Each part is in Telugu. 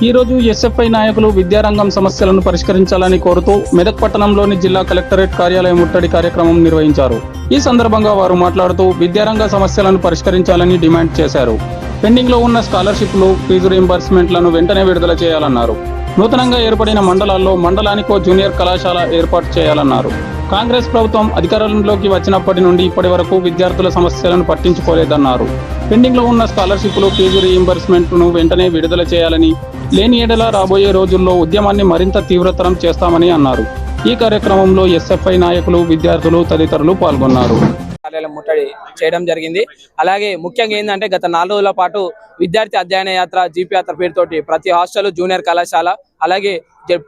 ఈ రోజు ఎస్ఎఫ్ఐ నాయకులు విద్యారంగం సమస్యలను పరిష్కరించాలని కోరుతూ మెదక్ పట్టణంలోని జిల్లా కలెక్టరేట్ కార్యాలయం ముట్టడి కార్యక్రమం నిర్వహించారు. ఈ సందర్భంగా వారు మాట్లాడుతూ విద్యారంగ సమస్యలను పరిష్కరించాలని డిమాండ్ చేశారు. పెండింగ్ లో ఉన్న స్కాలర్షిప్లు, ఫీజు రీయింబర్స్మెంట్లను వెంటనే విడుదల చేయాలన్నారు. నూతనంగా ఏర్పడిన మండలాల్లో మండలానికో జూనియర్ కళాశాల ఏర్పాటు చేయాలన్నారు. కాంగ్రెస్ ప్రభుత్వం అధికారంలోకి వచ్చినప్పటి నుండి ఇప్పటి వరకు విద్యార్థుల సమస్యలను పట్టించుకోలేదన్నారు. పెండింగ్ లో ఉన్న స్కాలర్షిప్లు, ఫీజు రీయింబర్స్మెంట్లను వెంటనే విడుదల చేయాలని, లేని ఎడల రాబోయే రోజుల్లో ఉద్యమాన్ని మరింత తీవ్రతరం చేస్తామని అన్నారు. ఈ కార్యక్రమంలో ఎస్ఎఫ్ఐ నాయకులు, విద్యార్థులు తదితరులు పాల్గొన్నారు. కార్యాలయం ముట్టడి చేయడం జరిగింది. అలాగే ముఖ్యంగా ఏంటంటే గత 4 రోజుల పాటు విద్యార్థి అధ్యయన యాత్ర, జీపీ యాత్ర పేరుతోటి ప్రతి హాస్టల్, జూనియర్ కళాశాల, అలాగే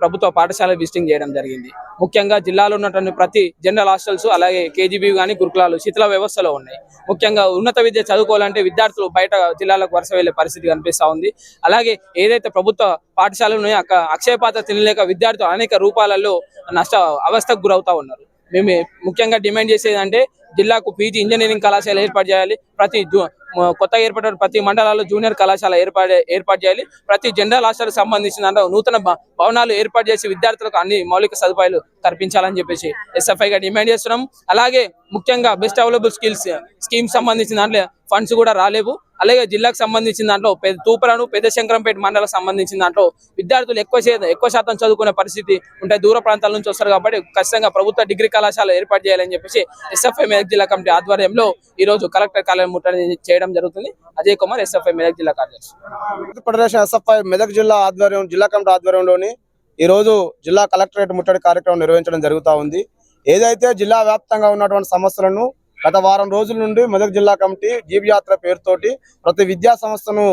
ప్రభుత్వ పాఠశాల విజిటింగ్ చేయడం జరిగింది. ముఖ్యంగా జిల్లాలో ఉన్నటువంటి ప్రతి జనరల్ హాస్టల్స్, అలాగే కేజీబీ కానీ గురుకులాలు శిథిల వ్యవస్థలో ఉన్నాయి. ముఖ్యంగా ఉన్నత విద్య చదువుకోవాలంటే విద్యార్థులు బయట జిల్లాలకు వరుస వెళ్లే పరిస్థితి కనిపిస్తూ ఉంది. అలాగే ఏదైతే ప్రభుత్వ పాఠశాలలు ఉన్నాయో అక్షయపాత్ర తినలేక విద్యార్థులు అనేక రూపాలలో అవస్థకు గురవుతా ఉన్నారు. మేము ముఖ్యంగా డిమాండ్ చేసేది అంటే జిల్లాకు పీజీ ఇంజనీరింగ్ కళాశాల ఏర్పాటు చేయాలి. కొత్తగా ఏర్పడిన ప్రతి మండలాల్లో జూనియర్ కళాశాల ఏర్పాటు చేయాలి. ప్రతి జనరల్ హాస్టల్ సంబంధించిన నూతన భవనాలు ఏర్పాటు చేసి విద్యార్థులకు అన్ని మౌలిక సదుపాయాలు కల్పించాలని చెప్పేసి ఎస్ఎఫ్ఐగా డిమాండ్ చేస్తున్నాం. అలాగే ముఖ్యంగా బెస్ట్ అవైలబుల్ స్కీమ్ సంబంధించిన దాంట్లో ఫండ్స్ కూడా రాలేవు. అలాగే జిల్లాకు సంబంధించిన దాంట్లో తూప్రాను, పెద్ద శంకరంపేట మండలం సంబంధించిన దాంట్లో విద్యార్థులు ఎక్కువ శాతం చదువుకునే పరిస్థితి ఉంటాయి. దూర ప్రాంతాల నుంచి వస్తారు కాబట్టి ఖచ్చితంగా ప్రభుత్వ డిగ్రీ కళాశాల ఏర్పాటు చేయాలని చెప్పేసి ఎస్ఎఫ్ఐ మెదక్ జిల్లా కమిటీ ఆధ్వర్యంలో ఈ రోజు కలెక్టర్ కార్యాలయం ముట్టడి చేయడం జరుగుతుంది. అజయ్ కుమార్, ఎస్ఎఫ్ఐ మెదక్ జిల్లా కార్యదర్శి. ఆంధ్రప్రదేశ్ ఎస్ఎఫ్ఐ మెదక్ జిల్లా ఆధ్వర్యం, జిల్లా కమిటీ ఆధ్వర్యంలోని ఈ రోజు జిల్లా కలెక్టరేట్ ముట్టడి కార్యక్రమం నిర్వహించడం జరుగుతూ ఉంది. ఏదైతే జిల్లా వ్యాప్తంగా ఉన్నటువంటి సమస్యలను గత వారం రోజుల నుండి మెదక్ జిల్లా కమిటీ జీబీ యాత్ర పేరుతోటి ప్రతి విద్యా సంస్థను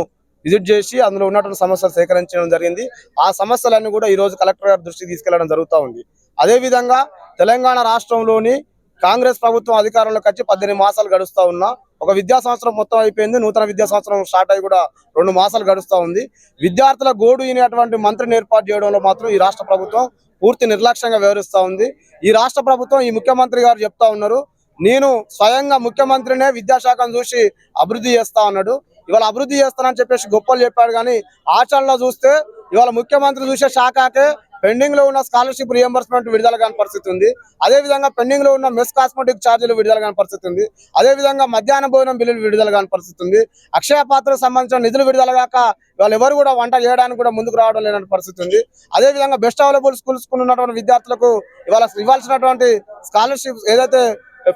విజిట్ చేసి అందులో ఉన్నటువంటి సమస్యలు సేకరించడం జరిగింది. ఆ సమస్యలన్నీ కూడా ఈ రోజు కలెక్టర్ గారి దృష్టికి తీసుకెళ్లడం జరుగుతూ ఉంది. అదేవిధంగా తెలంగాణ రాష్ట్రంలోని కాంగ్రెస్ ప్రభుత్వం అధికారంలోకి వచ్చి 18 మాసాలు గడుస్తూ ఉన్నా ఒక విద్యా సంవత్సరం మొత్తం అయిపోయింది. నూతన విద్యా సంవత్సరం స్టార్ట్ అయ్యి కూడా 2 మాసాలు గడుస్తూ ఉంది. విద్యార్థుల గోడు అయినటువంటి మంత్రిని ఏర్పాటు చేయడంలో మాత్రం ఈ రాష్ట్ర ప్రభుత్వం పూర్తి నిర్లక్ష్యంగా వ్యవహరిస్తూ ఉంది. ఈ రాష్ట్ర ప్రభుత్వం, ఈ ముఖ్యమంత్రి గారు చెప్తా ఉన్నారు, నేను స్వయంగా ముఖ్యమంత్రినే విద్యాశాఖను చూసి అభివృద్ధి చేస్తా ఉన్నాడు. ఇవాళ అభివృద్ధి చేస్తానని చెప్పేసి గొప్పలు చెప్పాడు, కానీ ఆచరణలో చూస్తే ఇవాళ ముఖ్యమంత్రి చూసే శాఖకే పెండింగ్ లో ఉన్న స్కాలర్షిప్ రియంబర్స్మెంట్ విడుదల కాని పరిస్థితి ఉంది. అదేవిధంగా పెండింగ్ లో ఉన్న మెస్ కాస్మెటిక్ ఛార్జీలు విడుదల కాని పరిస్థితి ఉంది. అదేవిధంగా మధ్యాహ్న భోజనం బిల్లులు విడుదల కాని పరిస్థితి ఉంది. అక్షయ పాత్రకు సంబంధించిన నిధులు విడుదల కాక వాళ్ళు ఎవరు కూడా వంట చేయడానికి కూడా ముందుకు రావడం లేని పరిస్థితి ఉంది. అదేవిధంగా బెస్ట్ అవైలబుల్ స్కూల్స్ ఉన్నటువంటి విద్యార్థులకు ఇవాళ ఇవ్వాల్సినటువంటి స్కాలర్షిప్ ఏదైతే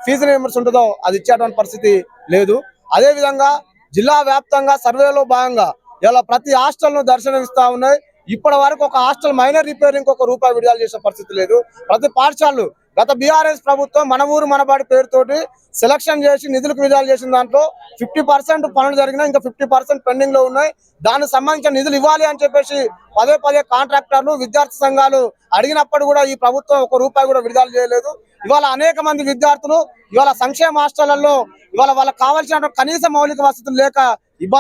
ఫీజు రియంబర్స్ ఉంటుందో అది ఇచ్చేటువంటి పరిస్థితి లేదు. అదేవిధంగా జిల్లా వ్యాప్తంగా సర్వేలో భాగంగా ఇలా ప్రతి హాస్టల్ ను దర్శనమిస్తా ఉన్నాయి. ఇప్పటి వరకు ఒక హాస్టల్ మైనర్ రిపేరింగ్ ₹1 విడుదల చేసే పరిస్థితి లేదు. ప్రతి పాఠశాలలు గత బీఆర్ఎస్ ప్రభుత్వం మన ఊరు మనబడి పేరుతోటి సెలక్షన్ చేసి నిధులకు విడుదల చేసిన దాంట్లో 50% పనులు జరిగినా ఇంకా 50% పెండింగ్ లో ఉన్నాయి. దానికి సంబంధించిన నిధులు ఇవ్వాలి అని చెప్పేసి పదే కాంట్రాక్టర్లు, విద్యార్థి సంఘాలు అడిగినప్పుడు కూడా ఈ ప్రభుత్వం ₹1 కూడా విడుదల చేయలేదు. ఇవాళ అనేక మంది విద్యార్థులు ఇవాళ సంక్షేమ హాస్టళ్లలో ఇవాళ వాళ్ళకి కావాల్సిన కనీస మౌలిక వసతులు లేక